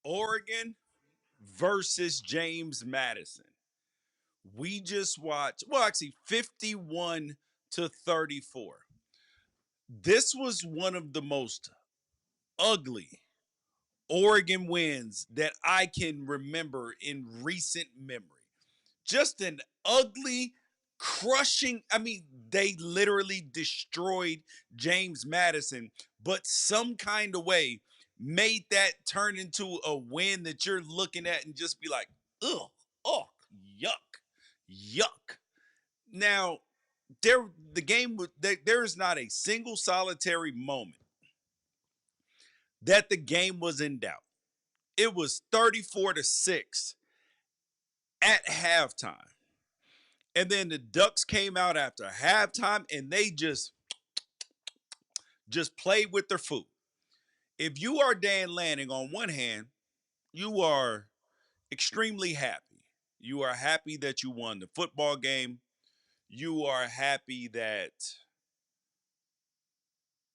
Oregon versus James Madison. We just watched, well, actually 51 to 34. This was one of the most ugly Oregon wins that I can remember in recent memory. Just an ugly, crushing. I mean, they literally destroyed James Madison, but some kind of way made that turn into a win that you're looking at and just be like, ugh, oh, yuck, yuck. Now, the game there is not a single solitary moment that the game was in doubt. It was 34 to 6 at halftime. And then the Ducks came out after halftime and they just played with their food. If you are Dan Lanning, on one hand, you are extremely happy. You are happy that you won the football game. You are happy that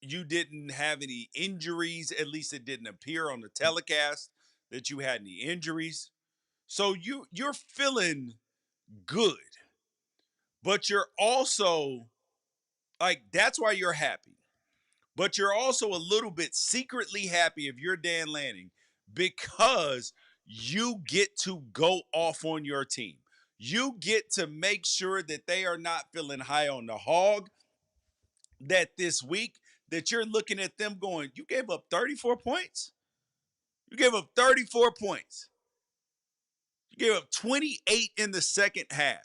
you didn't have any injuries. At least it didn't appear on the telecast that you had any injuries. So you're feeling good, but you're also like that's why you're happy. But you're also a little bit secretly happy if you're Dan Lanning because you get to go off on your team. You get to make sure that they are not feeling high on the hog, that this week that you're looking at them going, you gave up 34 points? You gave up 34 points. You gave up 28 in the second half.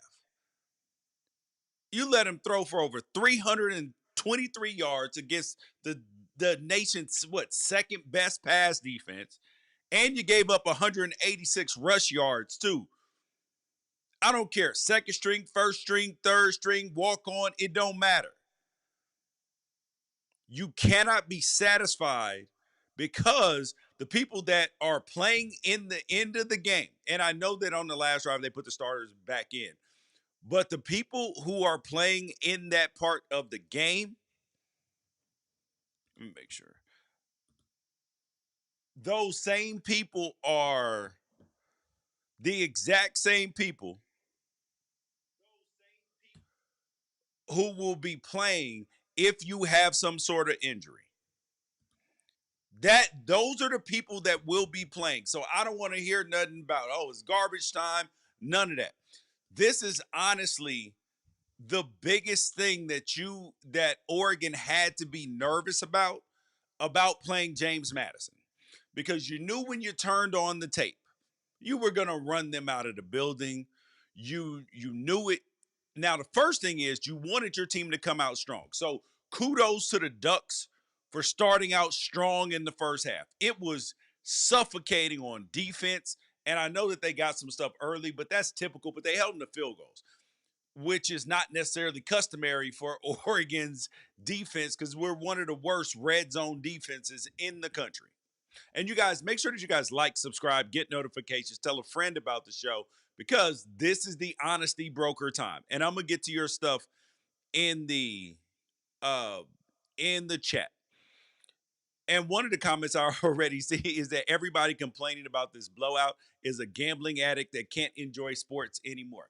You let him throw for over 323 yards against the nation's second best pass defense, and you gave up 186 rush yards too. I don't care. Second string, first string, third string, walk on, it don't matter. You cannot be satisfied because the people that are playing in the end of the game, and I know that on the last drive they put the starters back in, but the people who are playing in that part of the game, let me make sure. Those same people are the exact same people who will be playing if you have some sort of injury. Those are the people that will be playing. So I don't want to hear nothing about, oh, it's garbage time. None of that. This is honestly the biggest thing that Oregon had to be nervous about playing James Madison. Because you knew when you turned on the tape, you were gonna run them out of the building. You knew it. Now the first thing is you wanted your team to come out strong. So kudos to the Ducks for starting out strong in the first half. It was suffocating on defense, and I know that they got some stuff early, but that's typical. But they held them to field goals, which is not necessarily customary for Oregon's defense because we're one of the worst red zone defenses in the country. And you guys, make sure that you guys like, subscribe, get notifications, tell a friend about the show because this is the honesty broker time. And I'm gonna get to your stuff in the uh in the chat. And one of the comments I already see is that everybody complaining about this blowout is a gambling addict that can't enjoy sports anymore.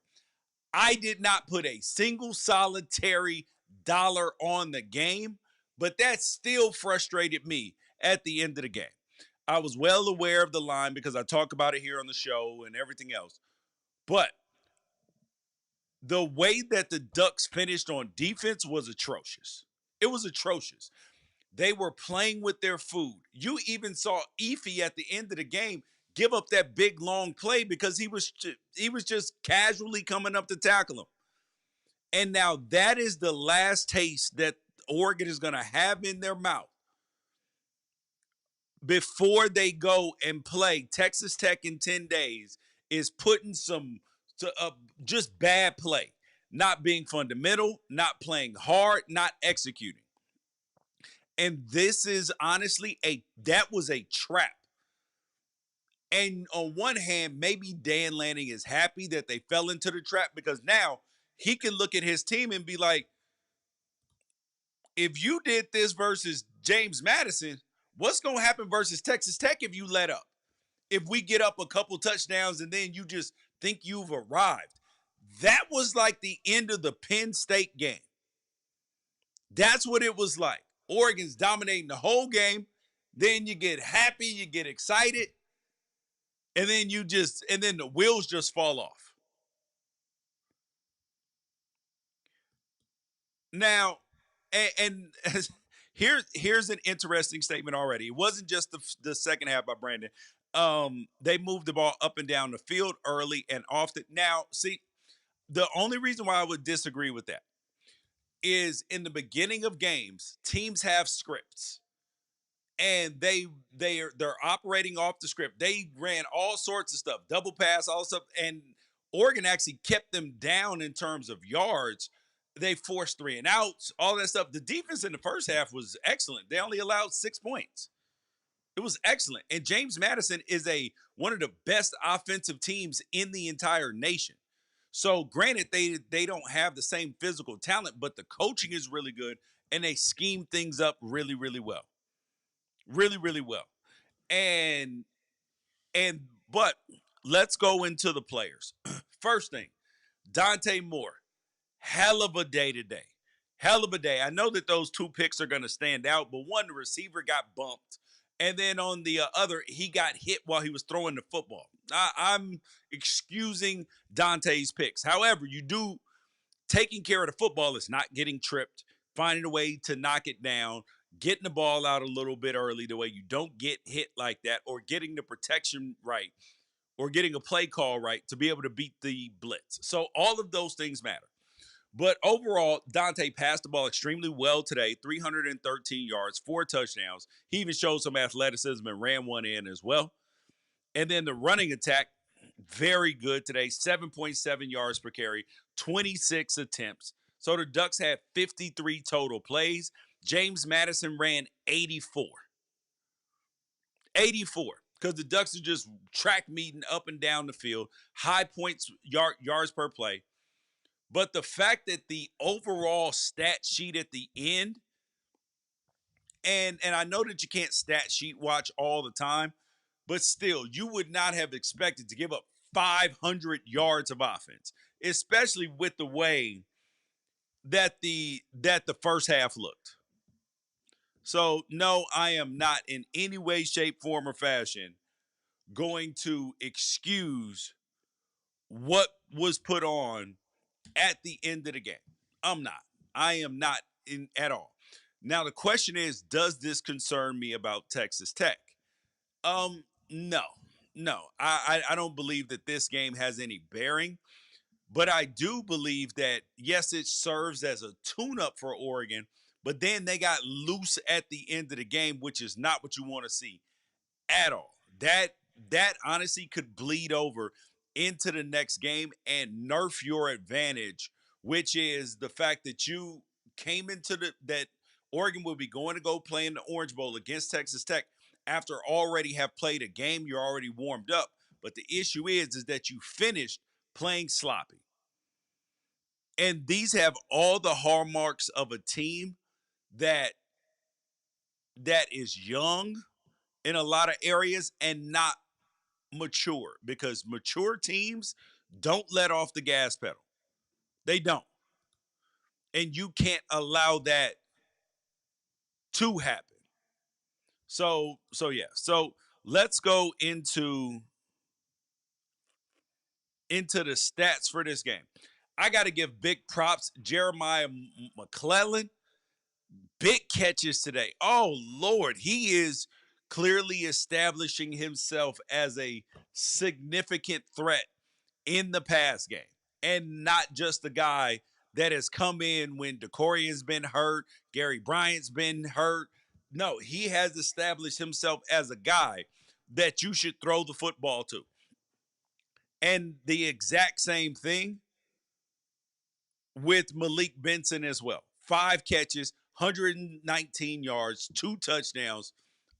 I did not put a single solitary dollar on the game, but that still frustrated me at the end of the game. I was well aware of the line because I talk about it here on the show and everything else. But the way that the Ducks finished on defense was atrocious. It was atrocious. They were playing with their food. You even saw Efi at the end of the game give up that big long play because he was just casually coming up to tackle him. And now that is the last taste that Oregon is going to have in their mouth before they go and play Texas Tech in 10 days is putting some just bad play, not being fundamental, not playing hard, not executing. And this is honestly that was a trap. And on one hand, maybe Dan Lanning is happy that they fell into the trap because now he can look at his team and be like, if you did this versus James Madison, what's going to happen versus Texas Tech if you let up? if we get up a couple touchdowns and then you just think you've arrived. That was like the end of the Penn State game. That's what it was like. Oregon's dominating the whole game. Then you get happy, you get excited, and then the wheels just fall off. Now, and here's an interesting statement already. It wasn't just the second half by Brandon. They moved the ball up and down the field early and often. Now, see, the only reason why I would disagree with that is in the beginning of games, teams have scripts and they're operating off the script. They ran all sorts of stuff, double pass, all stuff, and Oregon actually kept them down in terms of yards. They forced three and outs, all that stuff. The defense in the first half was excellent. They only allowed 6 points. It was excellent. And James Madison is a one of the best offensive teams in the entire nation. So granted, they don't have the same physical talent, but the coaching is really good and they scheme things up really, really well. Really, really well. And and but let's go into the players. First thing, Dante Moore, hell of a day today. Hell of a day. I know that those two picks are going to stand out, but one, the receiver got bumped. And then on the other, he got hit while he was throwing the football. I'm excusing Dante's picks. However, you do taking care of the football is not getting tripped, finding a way to knock it down, getting the ball out a little bit early the way you don't get hit like that, or getting the protection right, or getting a play call right to be able to beat the blitz. So all of those things matter. But overall, Dante passed the ball extremely well today, 313 yards, 4 touchdowns. He even showed some athleticism and ran one in as well. And then the running attack, very good today, 7.7 yards per carry, 26 attempts. So the Ducks had 53 total plays. James Madison ran 84. 84. Because the Ducks are just track meeting up and down the field, high points, yards per play. But the fact that the overall stat sheet at the end, and I know that you can't stat sheet watch all the time, but still, you would not have expected to give up 500 yards of offense, especially with the way that the first half looked. So, no, I am not in any way, shape, form, or fashion going to excuse what was put on at the end of the game. I'm not. I am not in at all. Now the question is, does this concern me about Texas Tech? No, no. I don't believe that this game has any bearing, but I do believe that yes, it serves as a tune-up for Oregon, but then they got loose at the end of the game, which is not what you want to see at all. That honestly could bleed over into the next game and nerf your advantage, which is the fact that you came into that Oregon will be going to go play in the Orange Bowl against Texas Tech after already have played a game. You're already warmed up, but the issue is that you finished playing sloppy. And these have all the hallmarks of a team that that is young in a lot of areas and not mature, because mature teams don't let off the gas pedal. They don't. And you can't allow that to happen. So yeah. So let's go into the stats for this game. I got to give big props Jeremiah McClellan. Big catches today. Oh Lord, he is clearly establishing himself as a significant threat in the pass game, and not just the guy that has come in when Decorian's been hurt, Gary Bryant's been hurt. No, he has established himself as a guy that you should throw the football to. And the exact same thing with Malik Benson as well. 5 catches, 119 yards, 2 touchdowns.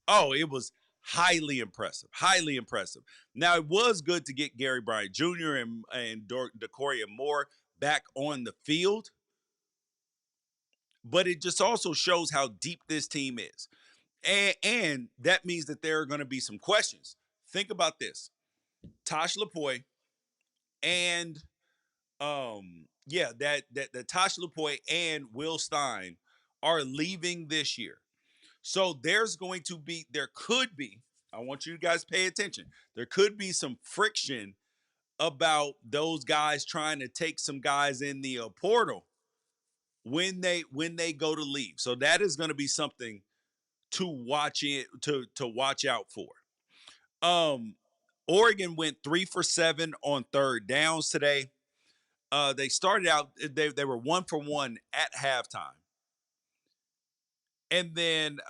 Oh, it was highly impressive. Highly impressive. Now, it was good to get Gary Bryant Jr. and Decoria Moore back on the field, but it just also shows how deep this team is. And that means that there are going to be some questions. think about this: Tosh Lapoy and that Tosh Lapoy and Will Stein are leaving this year. So there could be, I want you guys to pay attention. There could be some friction about those guys trying to take some guys in the portal when they go to leave. So that is going to be something to watch out for. Um, Oregon went 3 for 7 on third downs today. They started out they were 1 for 1 at halftime, and then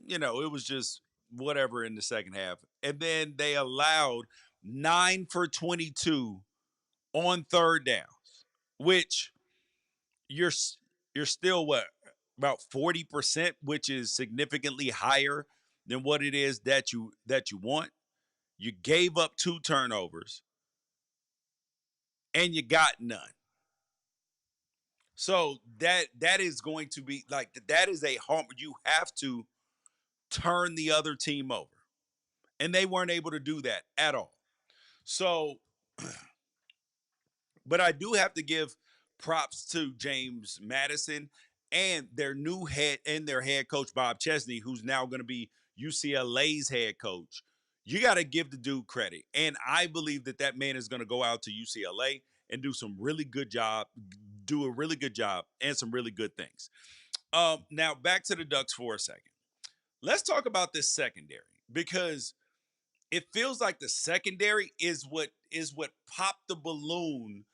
it was just whatever in the second half, and then they allowed 9 for 22 on third downs, which you're you're still what, about 40%, which is significantly higher than what it is that you want. You gave up 2 turnovers and you got none. So that is going to be like that is a harm. You have to turn the other team over. And they weren't able to do that at all. So, but I do have to give props to James Madison and their head coach Bob Chesney, who's now going to be UCLA's head coach. You got to give the dude credit, and I believe that man is going to go out to UCLA and do a really good job, and some really good things. Now back to the Ducks for a second. Let's talk about this secondary, because it feels like the secondary is what popped the balloon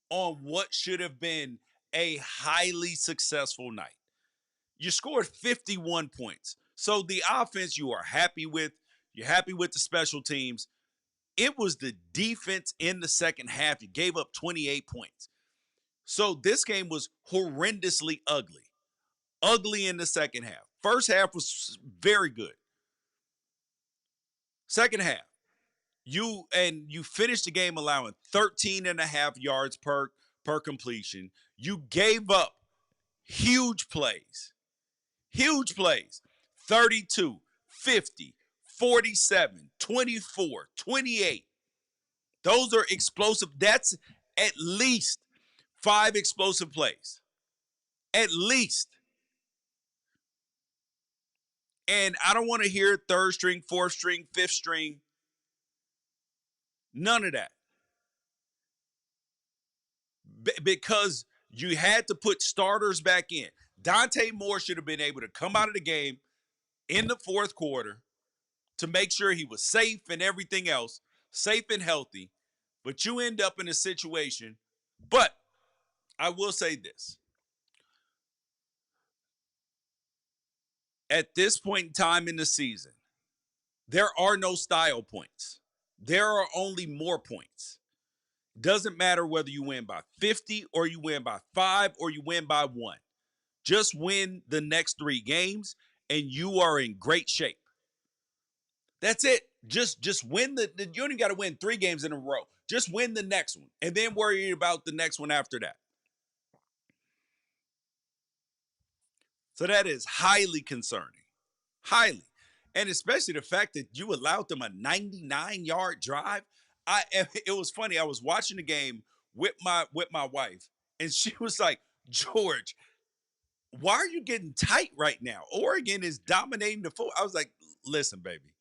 on what should have been a highly successful night. You scored 51 points. So the offense you are happy with, you're happy with the special teams. It was the defense in the second half. You gave up 28 points. So this game was horrendously ugly. Ugly in the second half. First half was very good. Second half, you finished the game allowing 13 and a half yards per completion. You gave up huge plays. Huge plays. 32, 50, 47, 24, 28. Those are explosive. That's at least 5 explosive plays. At least. And I don't want to hear third string, fourth string, fifth string. None of that. Because you had to put starters back in. Dante Moore should have been able to come out of the game in the fourth quarter to make sure he was safe and everything else, safe and healthy. But you end up in a situation. But I will say this. At this point in time in the season, there are no style points. There are only more points. Doesn't matter whether you win by 50 or you win by 5 or you win by 1. Just win the next 3 games and you are in great shape. That's it. Just win you don't even got to win 3 games in a row. Just win the next one and then worry about the next one after that. So that is highly concerning. Highly. And especially the fact that you allowed them a 99-yard drive. It was funny. I was watching the game with my wife, and she was like, "George, why are you getting tight right now? Oregon is dominating the football." I was like, "Listen, baby,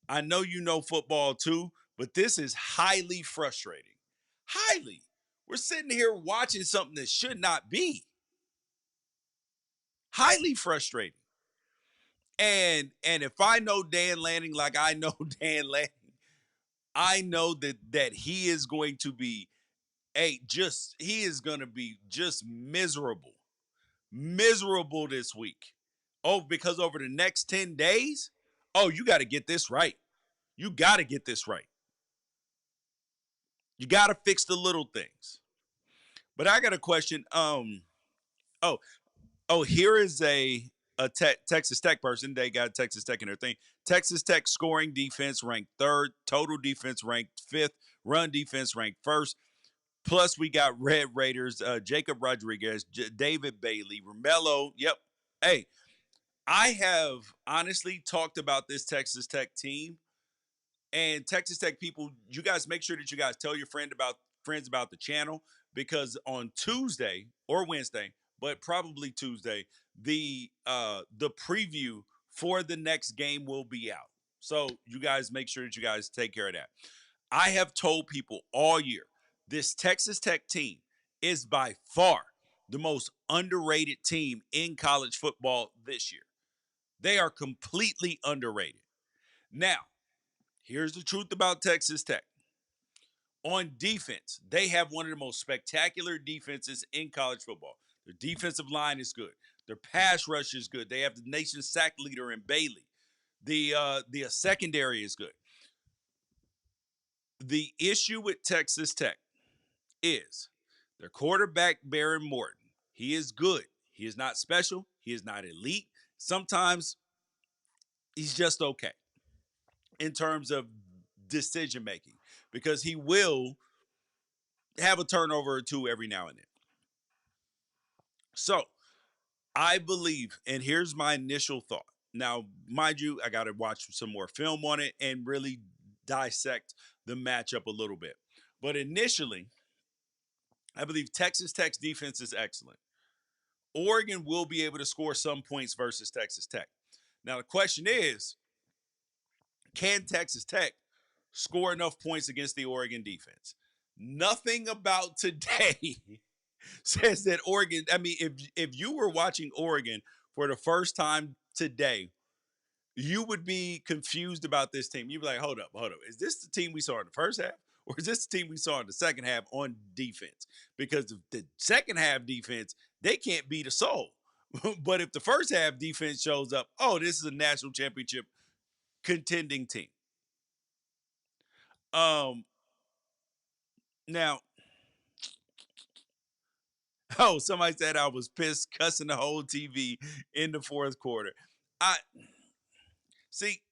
I know you know football too, but this is highly frustrating. Highly. We're sitting here watching something that should not be. Highly frustrating." And if I know Dan Lanning like I know Dan Lanning, I know that he is going to be he is going to be just miserable. Miserable this week. Oh, because over the next 10 days, oh, you got to get this right. You got to get this right. You got to fix the little things. But I got a question. Oh, here is Texas Tech person. They got Texas Tech in their thing. Texas Tech scoring defense ranked 3rd, total defense ranked 5th, run defense ranked 1st. Plus, we got Red Raiders, Jacob Rodriguez, David Bailey, Romello. Yep. Hey, I have honestly talked about this Texas Tech team, And Texas Tech people, you guys make sure that you guys tell your friends about the channel because on Tuesday or Wednesday, but probably Tuesday, the preview for the next game will be out. So you guys make sure that you guys take care of that. I have told people all year this Texas Tech team is by far the most underrated team in college football this year. They are completely underrated. Now, here's the truth about Texas Tech. On defense, they have one of the most spectacular defenses in college football. Their defensive line is good. Their pass rush is good. They have the nation's sack leader in Bailey. The secondary is good. The issue with Texas Tech is their quarterback, Behren Morton. He is good. He is not special. He is not elite. Sometimes he's just okay in terms of decision making because he will have a turnover or two every now and then. So I believe, and here's my initial thought. Now, mind you, I got to watch some more film on it and really dissect the matchup a little bit. But initially, I believe Texas Tech's defense is excellent. Oregon will be able to score some points versus Texas Tech. Now, the question is, can Texas Tech score enough points against the Oregon defense? Nothing about today says that Oregon, I mean, if you were watching Oregon for the first time today, you would be confused about this team. You'd be like, hold up. Is this the team we saw in the first half? Or is this the team we saw in the second half on defense? Because the second half defense, they can't beat a soul. But if the first half defense shows up, oh, this is a national championship contending team. Um, Now, oh, somebody said I was pissed cussing the whole TV in the fourth quarter. I see.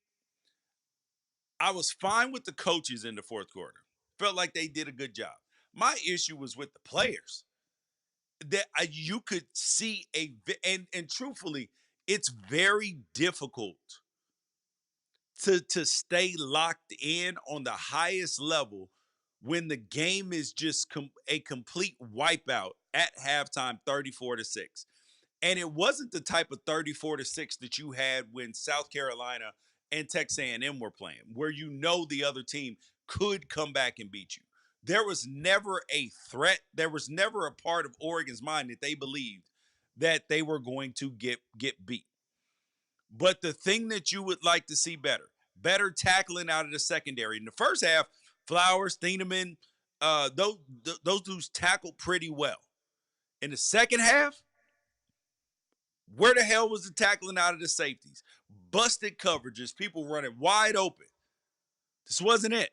I was fine with the coaches in the fourth quarter. Felt like they did a good job. My issue was with the players. That you could see and truthfully, it's very difficult to stay locked in on the highest level when the game is just a complete wipeout at halftime, 34-6. And it wasn't the type of 34-6 that you had when South Carolina and Texas A&M were playing, where you know the other team could come back and beat you. There was never a threat. There was never a part of Oregon's mind that they believed that they were going to get beat. But the thing that you would like to see better tackling out of the secondary. In the first half, Flowers, Thieneman, those dudes tackled pretty well. In the second half, where the hell was the tackling out of the safeties? Busted coverages, people running wide open. This wasn't it.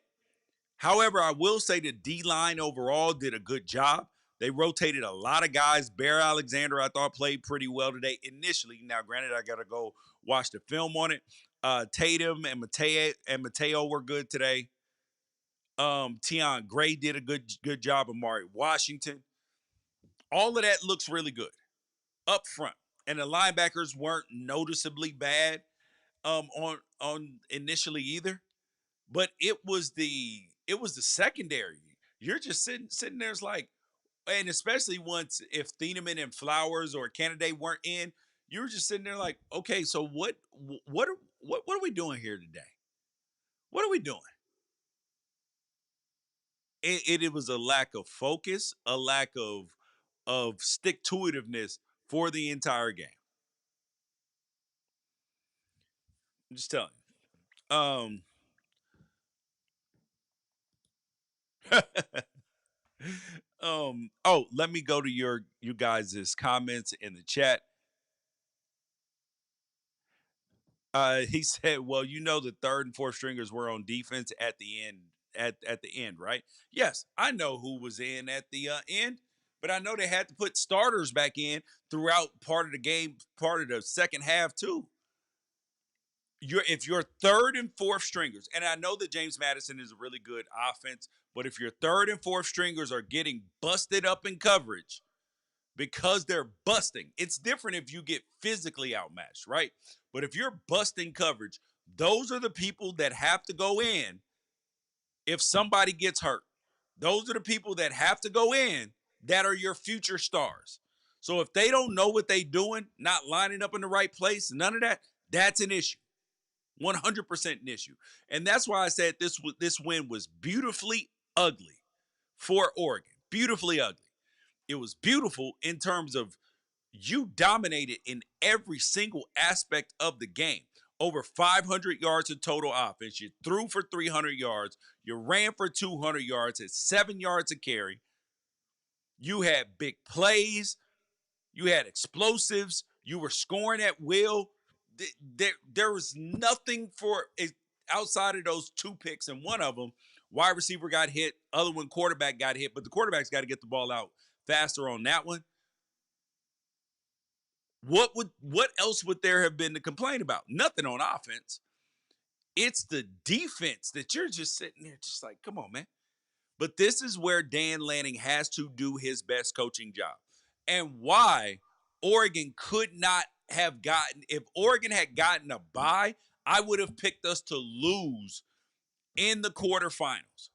However, I will say the D-line overall did a good job. They rotated a lot of guys. Bear Alexander, I thought, played pretty well today initially. Now, granted, I got to go watch the film on it. Tatum and Mateo were good today. Tion Gray did a good job. Amari Washington. All of that looks really good up front. And the linebackers weren't noticeably bad on initially either. But it was the secondary. You're just sitting there. It's like, and especially once if Thieneman and Flowers or Candidate weren't in, you were just sitting there like, okay, so what are we doing here today? What are we doing? It was a lack of focus, a lack of stick to itiveness for the entire game. I'm just telling you. Oh, let me go to you guys' comments in the chat. He said, "Well, the third and fourth stringers were on defense at the end. At the end, right? Yes, I know who was in at the end, but I know they had to put starters back in throughout part of the game, part of the second half too. If your third and fourth stringers, and I know that James Madison is a really good offense, but if your third and fourth stringers are getting busted up in coverage." Because they're busting. It's different if you get physically outmatched, right? But if you're busting coverage, those are the people that have to go in If somebody gets hurt, those are the people that have to go in that are your future stars. So if they don't know what they're doing, not lining up in the right place, none of that, that's an issue. 100% an issue. And that's why I said this win was beautifully ugly for Oregon. Beautifully ugly. It was beautiful in terms of you dominated in every single aspect of the game. Over 500 yards of total offense. You threw for 300 yards. You ran for 200 yards at 7 yards a carry. You had big plays. You had explosives. You were scoring at will. There was nothing for outside of those two picks, and one of them, wide receiver got hit, other one quarterback got hit, but the quarterback's got to get the ball out faster on that one. What else would there have been to complain about? Nothing on offense. It's the defense that you're just sitting there, just like, come on, man. But this is where Dan Lanning has to do his best coaching job. And why Oregon could not have gotten, if Oregon had gotten a bye, I would have picked us to lose in the quarterfinals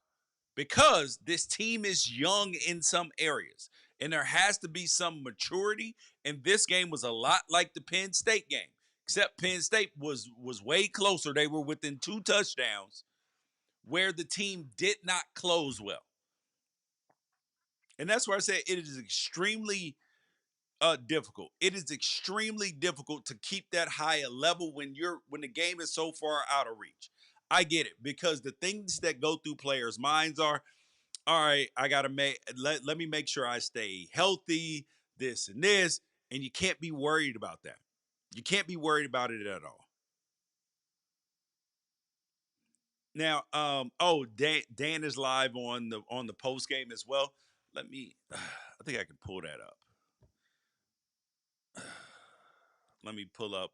because this team is young in some areas and there has to be some maturity. And this game was a lot like the Penn State game, except Penn State was way closer. They were within 2 touchdowns where the team did not close well. And that's why I say it is extremely difficult. It is extremely difficult to keep that high a level when the game is so far out of reach. I get it because the things that go through players' minds are, all right, I gotta let me make sure I stay healthy, this and this, and you can't be worried about that. You can't be worried about it at all. Now, oh, Dan is live on the post game as well. Let me, I think I can pull that up. Let me pull up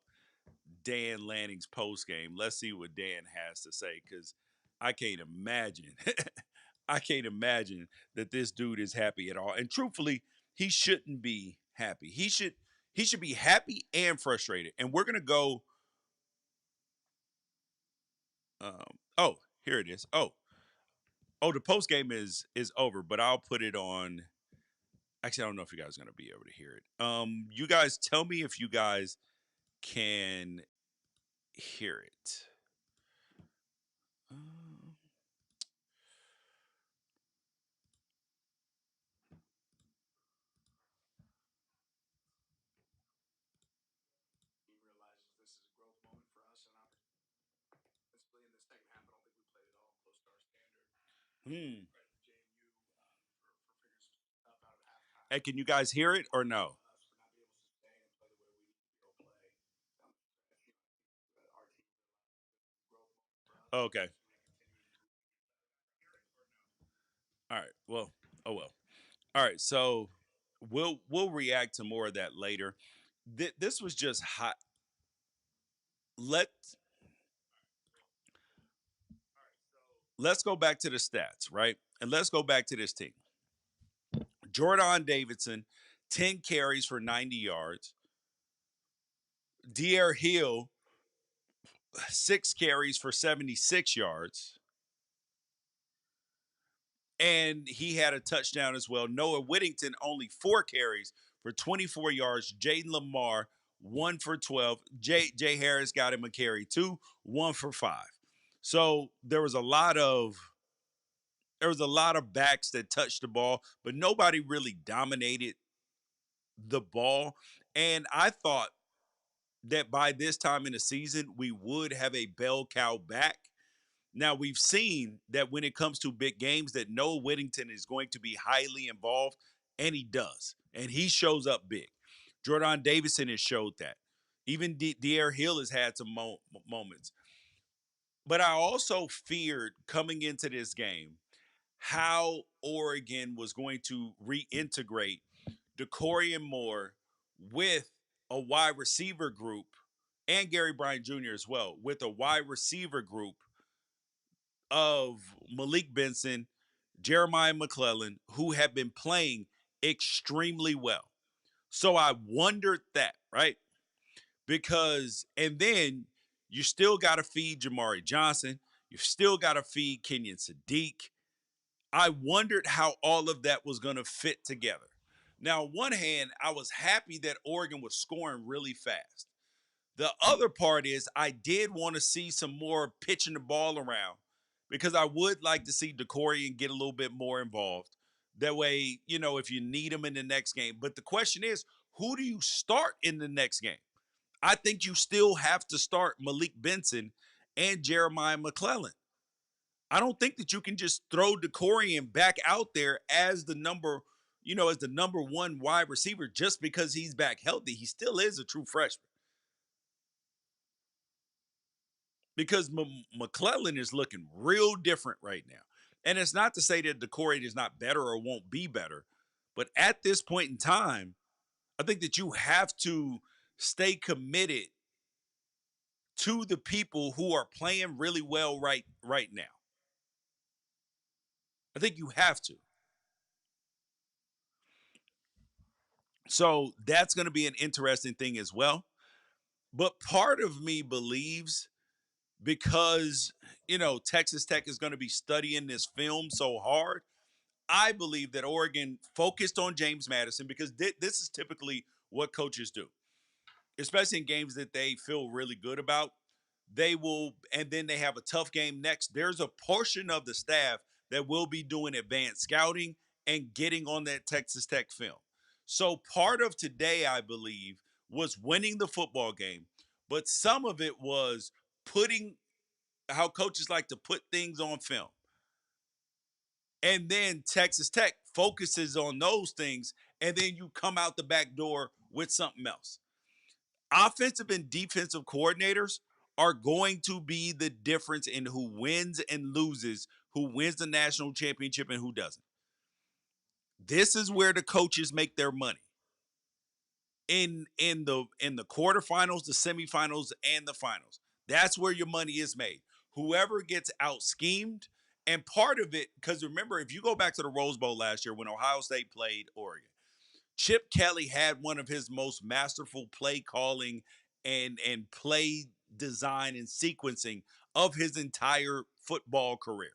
Dan Lanning's post game. Let's see what Dan has to say because I can't imagine. I can't imagine that this dude is happy at all. And truthfully, he shouldn't be happy. He should be happy and frustrated. And we're gonna go. Oh, here it is. Oh, the post game is over, but I'll put it on. Actually, I don't know if you guys are gonna be able to hear it. You guys tell me if you guys can hear it. Um, hmm. Hey, can you guys hear it or no? Okay. All right. Well. Oh well. All right. So we'll react to more of that later. This was just hot. Let Let's go back to the stats, right? And let's go back to this team. Jordan Davidson, 10 carries for 90 yards. Dier Hill, 6 carries for 76 yards. And he had a touchdown as well. Noah Whittington, only 4 carries for 24 yards. Jaden Lamar, 1 for 12. Jay Harris got him a carry too, 1 for 5. So there was a lot of backs that touched the ball, but nobody really dominated the ball. And I thought that by this time in the season, we would have a bell cow back. Now we've seen that when it comes to big games, that Noah Whittington is going to be highly involved, and he does, and he shows up big. Jordan Davison has showed that. Even Dier Hill has had some moments. But I also feared coming into this game how Oregon was going to reintegrate DeCorian Moore with a wide receiver group and Gary Bryant Jr. as well, with a wide receiver group of Malik Benson, Jeremiah McClellan, who have been playing extremely well. So I wondered that, right? Because, and then you still got to feed Jamari Johnson. You've still got to feed Kenyon Sadiq. I wondered how all of that was going to fit together. Now, on one hand, I was happy that Oregon was scoring really fast. The other part is I did want to see some more pitching the ball around because I would like to see Decorian get a little bit more involved. That way, if you need him in the next game. But the question is, who do you start in the next game? I think you still have to start Malik Benson and Jeremiah McClellan. I don't think that you can just throw Decorian back out there as the number one wide receiver just because he's back healthy. He still is a true freshman. Because McClellan is looking real different right now. And it's not to say that Decorian is not better or won't be better, but at this point in time, I think that you have to stay committed to the people who are playing really well right now. I think you have to. So that's going to be an interesting thing as well. But part of me believes because, Texas Tech is going to be studying this film so hard, I believe that Oregon focused on James Madison because this is typically what coaches do, especially in games that they feel really good about. They will, and then they have a tough game next. There's a portion of the staff that will be doing advanced scouting and getting on that Texas Tech film. So part of today, I believe, was winning the football game, but some of it was putting how coaches like to put things on film. And then Texas Tech focuses on those things, and then you come out the back door with something else. Offensive and defensive coordinators are going to be the difference in who wins and loses, who wins the national championship and who doesn't. This is where the coaches make their money. In the quarterfinals, the semifinals, and the finals. That's where your money is made. Whoever gets out schemed, and part of it, because remember, if you go back to the Rose Bowl last year when Ohio State played Oregon, Chip Kelly had one of his most masterful play calling and play design and sequencing of his entire football career.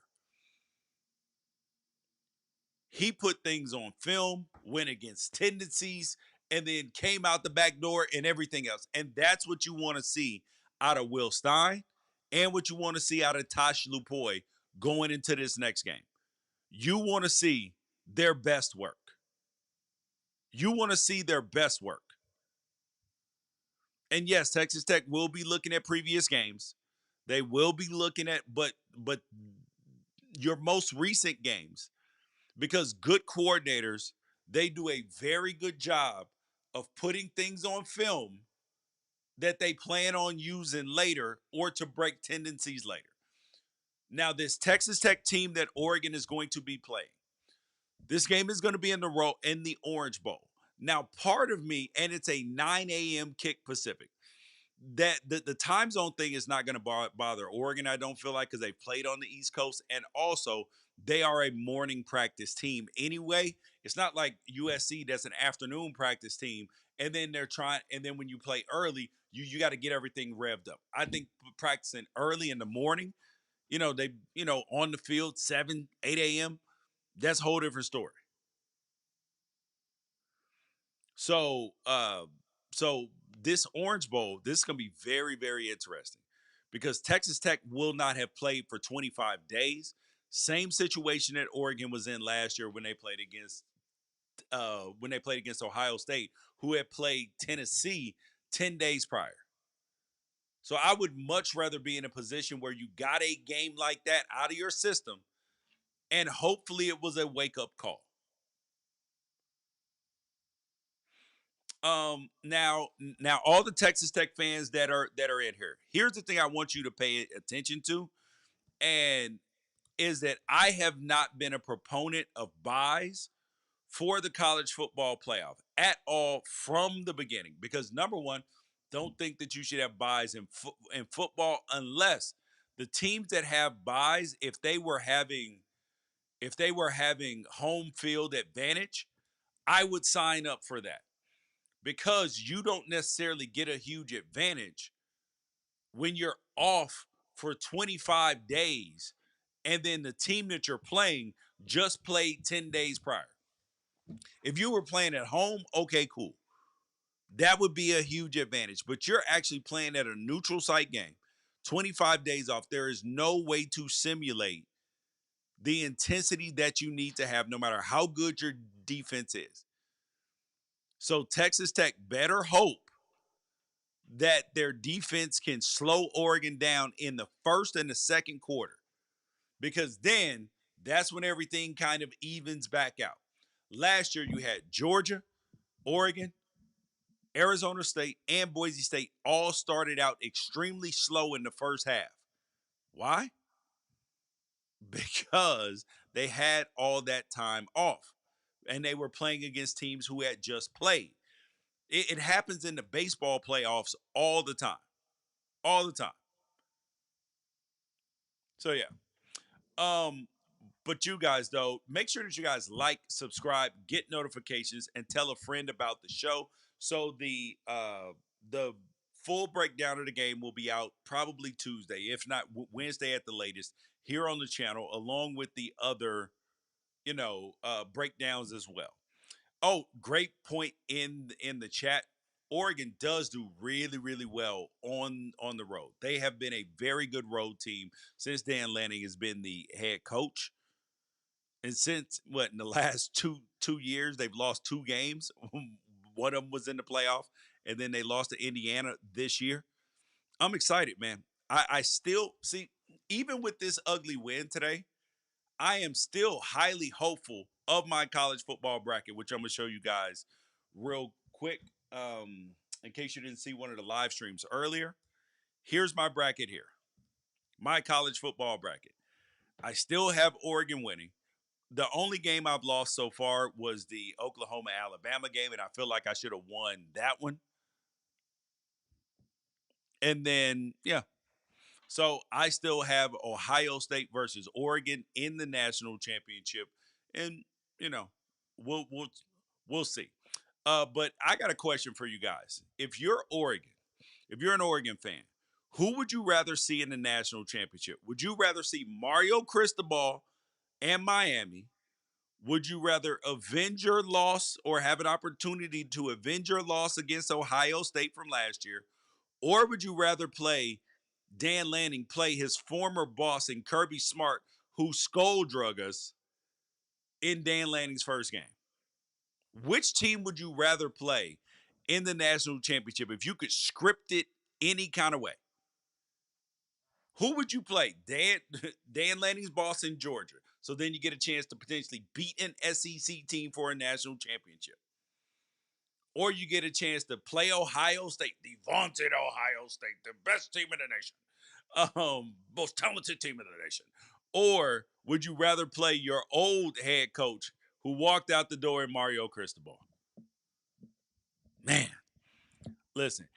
He put things on film, went against tendencies, and then came out the back door and everything else. And that's what you want to see out of Will Stein and what you want to see out of Tosh Lupoi going into this next game. You want to see their best work. You want to see their best work. And yes, Texas Tech will be looking at previous games. They will be looking at but your most recent games, because good coordinators, they do a very good job of putting things on film that they plan on using later or to break tendencies later. Now, this Texas Tech team that Oregon is going to be playing, this game is going to be in the Orange Bowl. Now, part of me, and it's a 9 a.m. kick Pacific. That the time zone thing is not going to bother Oregon, I don't feel like, because they played on the East Coast, and also they are a morning practice team anyway. It's not like USC that's an afternoon practice team, and then when you play early, you got to get everything revved up. I think practicing early in the morning, they on the field 7, 8 a.m. That's a whole different story. So, so this Orange Bowl, this is going to be very, very interesting because Texas Tech will not have played for 25 days. Same situation that Oregon was in last year when they played against Ohio State, who had played Tennessee 10 days prior. So I would much rather be in a position where you got a game like that out of your system, and hopefully it was a wake up call. Now all the Texas Tech fans that are in here, here's the thing I want you to pay attention to, and is that I have not been a proponent of buys for the college football playoff at all from the beginning, because number one, don't think that you should have buys in football unless the teams that have buys, if they were having home field advantage, I would sign up for that, because you don't necessarily get a huge advantage when you're off for 25 days, and then the team that you're playing just played 10 days prior. If you were playing at home, okay, cool. That would be a huge advantage. But you're actually playing at a neutral site game, 25 days off. There is no way to simulate the intensity that you need to have, no matter how good your defense is. So Texas Tech better hope that their defense can slow Oregon down in the first and the second quarter, because then that's when everything kind of evens back out. Last year, you had Georgia, Oregon, Arizona State, and Boise State all started out extremely slow in the first half. Why? Because they had all that time off and they were playing against teams who had just played. It happens in the baseball playoffs all the time. All the time. So yeah. Um, but you guys though, make sure that you guys like, subscribe, get notifications, and tell a friend about the show. So the full breakdown of the game will be out probably Tuesday, if not Wednesday at the latest, here on the channel, along with the other, breakdowns as well. Oh, great point in the chat. Oregon does do really, really well on the road. They have been a very good road team since Dan Lanning has been the head coach. And since what, in the last two years, they've lost two games. One of them was in the playoff, and then they lost to Indiana this year. I'm excited, man. I still see, even with this ugly win today, I am still highly hopeful of my college football bracket, which I'm gonna show you guys real quick. In case you didn't see one of the live streams earlier, here's my bracket here. My college football bracket. I still have Oregon winning. The only game I've lost so far was the Oklahoma Alabama game, and I feel like I should have won that one. And then, yeah. So I still have Ohio State versus Oregon in the national championship. And, you know, we'll see. But I got a question for you guys. If you're an Oregon fan, who would you rather see in the national championship? Would you rather see Mario Cristobal and Miami? Would you rather avenge your loss or have an opportunity to avenge your loss against Ohio State from last year? Or would you rather play Dan Lanning, play his former boss in Kirby Smart, who skull drug us in Dan Lanning's first game? Which team would you rather play in the national championship if you could script it any kind of way? Who would you play? Dan Lanning's boss in Georgia. So then you get a chance to potentially beat an SEC team for a national championship. Or you get a chance to play Ohio State, the vaunted Ohio State, the best team in the nation, most talented team in the nation. Or would you rather play your old head coach who walked out the door in Mario Cristobal? Man, listen,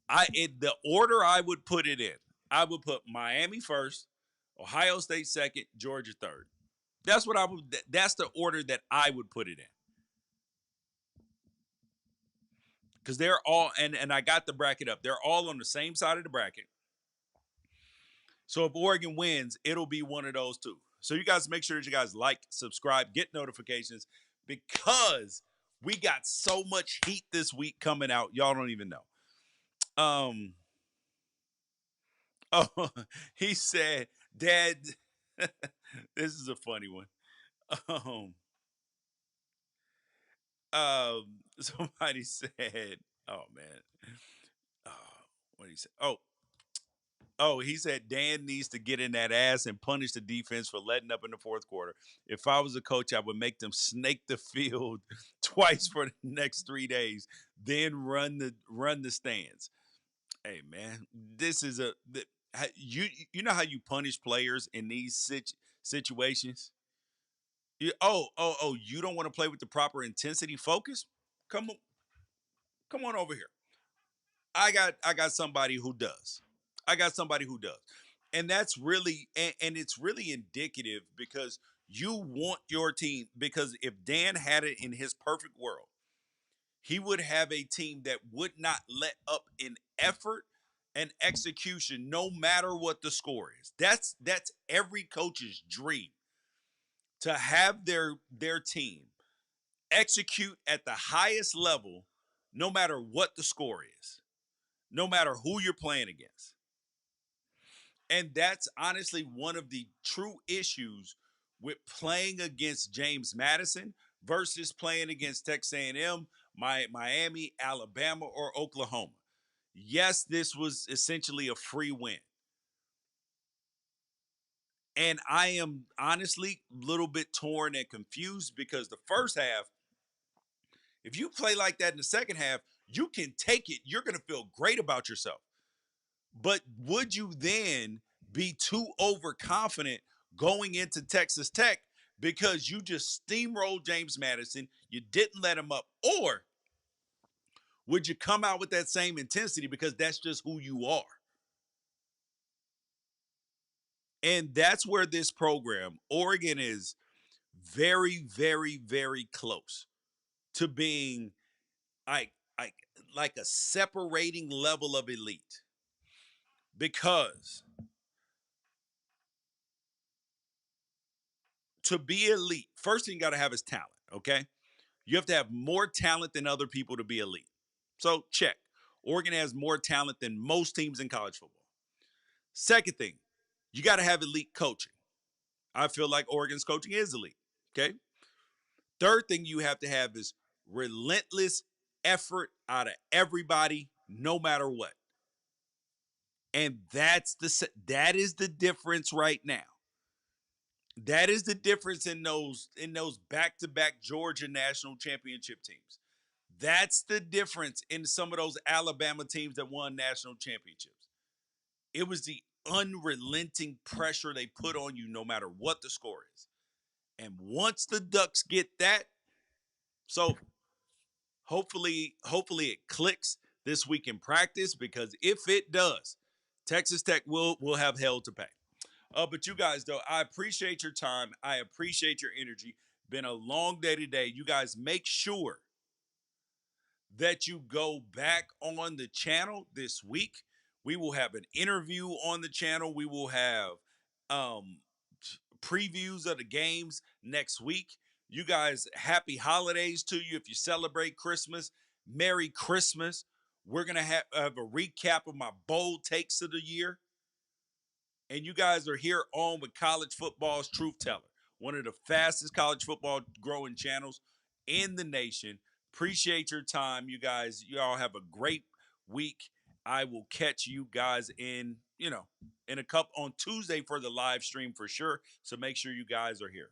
the order I would put it in, I would put Miami first, Ohio State second, Georgia third. That's what I would. That's the order that I would put it in. Because they're all, and I got the bracket up. They're all on the same side of the bracket. So if Oregon wins, it'll be one of those two. So you guys make sure that you guys like, subscribe, get notifications, because we got so much heat this week coming out. Y'all don't even know. Um. Oh, he said, "Dad." This is a funny one. Um. Somebody said, "Oh man." Uh, what did he say? Oh, he said Dan needs to get in that ass and punish the defense for letting up in the fourth quarter. If I was a coach, I would make them snake the field twice for the next 3 days, then run the stands. Hey man, this is you know how you punish players in these situations. You don't want to play with the proper intensity focus? Come on, come on over here. I got somebody who does. I got somebody who does. And that's really and it's really indicative because you want your team, because if Dan had it in his perfect world, he would have a team that would not let up in effort and execution no matter what the score is. That's every coach's dream, to have their team execute at the highest level no matter what the score is, no matter who you're playing against. And that's honestly one of the true issues with playing against James Madison versus playing against Texas A&M, Miami, Alabama, or Oklahoma. Yes, this was essentially a free win. And I am honestly a little bit torn and confused because the first half, if you play like that in the second half, you can take it. You're going to feel great about yourself. But would you then be too overconfident going into Texas Tech because you just steamrolled James Madison, you didn't let him up? Or would you come out with that same intensity because that's just who you are? And that's where this program, Oregon, is very, very, very close to being like, like, like a separating level of elite. Because to be elite, first thing you got to have is talent, okay? You have to have more talent than other people to be elite. So, check. Oregon has more talent than most teams in college football. Second thing, you got to have elite coaching. I feel like Oregon's coaching is elite, okay? Third thing you have to have is relentless effort out of everybody, no matter what. And that is the difference right now. That is the difference in those back-to-back Georgia national championship teams. That's the difference in some of those Alabama teams that won national championships. It was the unrelenting pressure they put on you no matter what the score is. And once the Ducks get that, so hopefully it clicks this week in practice, because if it does, Texas Tech will have hell to pay. But you guys, though, I appreciate your time. I appreciate your energy. Been a long day today. You guys make sure that you go back on the channel this week. We will have an interview on the channel. We will have um, previews of the games next week. You guys, happy holidays to you. If you celebrate Christmas, Merry Christmas. We're going to have a recap of my bold takes of the year. And you guys are here on with college football's truth teller, one of the fastest college football growing channels in the nation. Appreciate your time, you guys. You all have a great week. I will catch you guys in a couple on Tuesday for the live stream for sure. So make sure you guys are here.